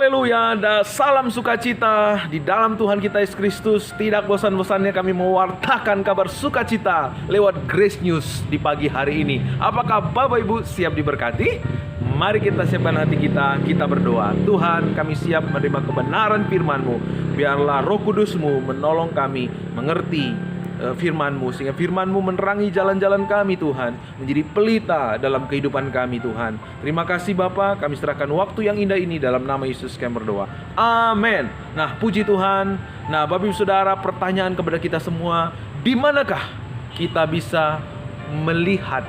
Haleluya, dan salam sukacita di dalam Tuhan kita Yesus Kristus. Tidak bosan-bosannya kami mewartakan kabar sukacita lewat Grace News di pagi hari ini. Apakah Bapak Ibu siap diberkati? Mari kita siapkan hati kita berdoa. Tuhan, kami siap menerima kebenaran firman-Mu. Biarlah Roh Kudus-Mu menolong kami mengerti firman-Mu, sehingga firman-Mu menerangi jalan-jalan kami Tuhan, menjadi pelita dalam kehidupan kami Tuhan. Terima kasih Bapa, kami serahkan waktu yang indah ini dalam nama Yesus kami berdoa. Amin. Nah, puji Tuhan. Nah, Bapak Ibu Saudara, pertanyaan kepada kita semua, di manakah kita bisa melihat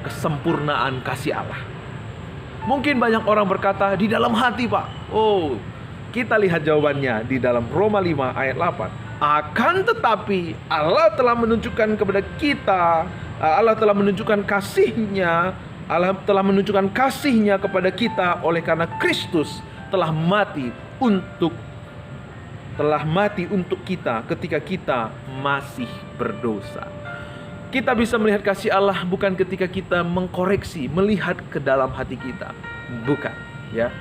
kesempurnaan kasih Allah? Mungkin banyak orang berkata, di dalam hati Pak. Oh, kita lihat jawabannya di dalam Roma 5 ayat 8. Akan tetapi Allah telah menunjukkan kepada kita, Allah telah menunjukkan kasih-Nya kepada kita oleh karena Kristus telah mati untuk kita ketika kita masih berdosa. Kita bisa melihat kasih Allah bukan ketika kita mengkoreksi, melihat ke dalam hati kita. Bukan, ya.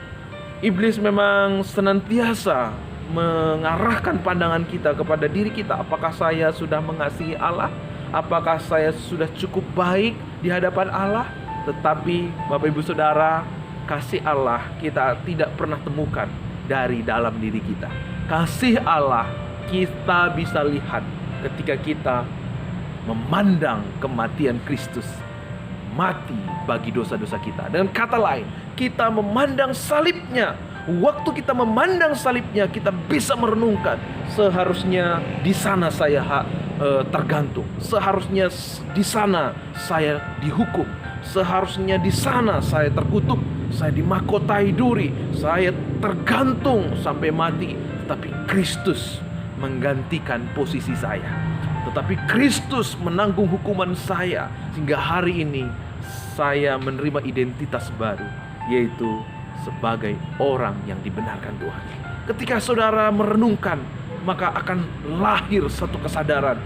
Iblis memang senantiasa mengarahkan pandangan kita kepada diri kita. Apakah saya sudah mengasihi Allah? Apakah saya sudah cukup baik di hadapan Allah? Tetapi Bapak Ibu Saudara, kasih Allah kita tidak pernah temukan dari dalam diri kita. Kasih Allah kita bisa lihat ketika kita memandang kematian Kristus, mati bagi dosa-dosa kita. Dengan kata lain, kita memandang salibnya. Waktu kita memandang salibnya, kita bisa merenungkan, seharusnya di sana saya tergantung, seharusnya di sana saya dihukum, seharusnya di sana saya terkutuk, saya dimahkotai duri, saya tergantung sampai mati. Tetapi Kristus menggantikan posisi saya, tetapi Kristus menanggung hukuman saya, sehingga hari ini saya menerima identitas baru, yaitu sebagai orang yang dibenarkan Tuhan. Ketika saudara merenungkan, maka akan lahir satu kesadaran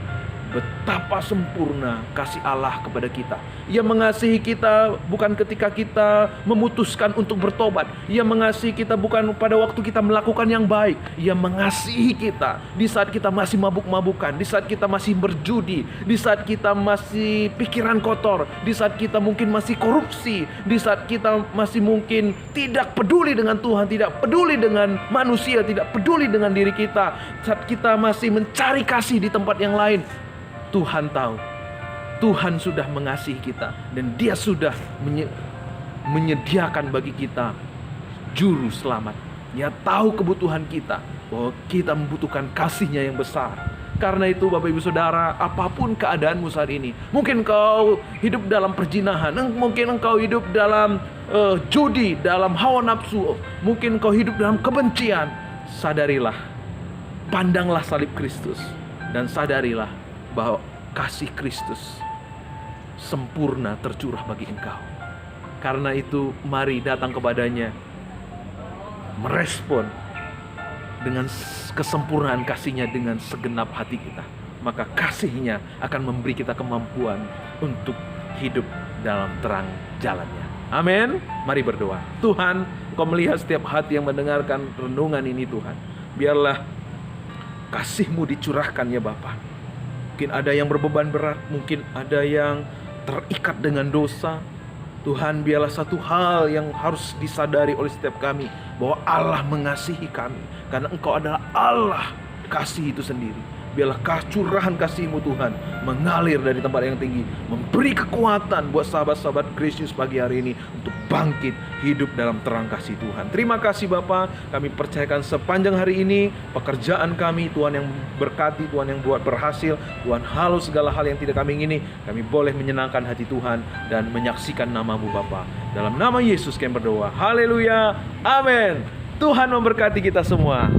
betapa sempurna kasih Allah kepada kita. Ia mengasihi kita bukan ketika kita memutuskan untuk bertobat. Ia mengasihi kita bukan pada waktu kita melakukan yang baik. Ia mengasihi kita di saat kita masih mabuk-mabukan, di saat kita masih berjudi, di saat kita masih pikiran kotor, di saat kita mungkin masih korupsi, di saat kita masih mungkin tidak peduli dengan Tuhan, tidak peduli dengan manusia, tidak peduli dengan diri kita. Saat kita masih mencari kasih di tempat yang lain, Tuhan tahu, Tuhan sudah mengasihi kita, dan Dia sudah menyediakan bagi kita juru selamat. Dia tahu kebutuhan kita, bahwa kita membutuhkan kasih-Nya yang besar. Karena itu Bapak Ibu Saudara, apapun keadaanmu saat ini, mungkin engkau hidup dalam perzinahan, mungkin engkau hidup dalam judi, dalam hawa nafsu, mungkin engkau hidup dalam kebencian, sadarilah, pandanglah salib Kristus, dan sadarilah bahwa kasih Kristus sempurna tercurah bagi engkau. Karena itu mari datang kepadanya, merespon dengan kesempurnaan kasih-Nya dengan segenap hati kita. Maka kasih-Nya akan memberi kita kemampuan untuk hidup dalam terang jalannya. Amin. Mari berdoa. Tuhan, Engkau melihat setiap hati yang mendengarkan renungan ini Tuhan. Biarlah kasih-Mu dicurahkan ya Bapa. Mungkin ada yang berbeban berat, mungkin ada yang terikat dengan dosa. Tuhan, biarlah satu hal yang harus disadari oleh setiap kami, bahwa Allah mengasihi kami, karena Engkau adalah Allah kasih itu sendiri. Biarlah curahan kasih-Mu Tuhan mengalir dari tempat yang tinggi, memberi kekuatan buat sahabat-sahabat Kristus pagi hari ini untuk bangkit hidup dalam terang kasih Tuhan. Terima kasih Bapa, kami percayakan sepanjang hari ini pekerjaan kami, Tuhan yang berkati, Tuhan yang buat berhasil, Tuhan halau segala hal yang tidak kami ingini, kami boleh menyenangkan hati Tuhan dan menyaksikan nama-Mu Bapa. Dalam nama Yesus kami berdoa. Haleluya. Amin. Tuhan memberkati kita semua.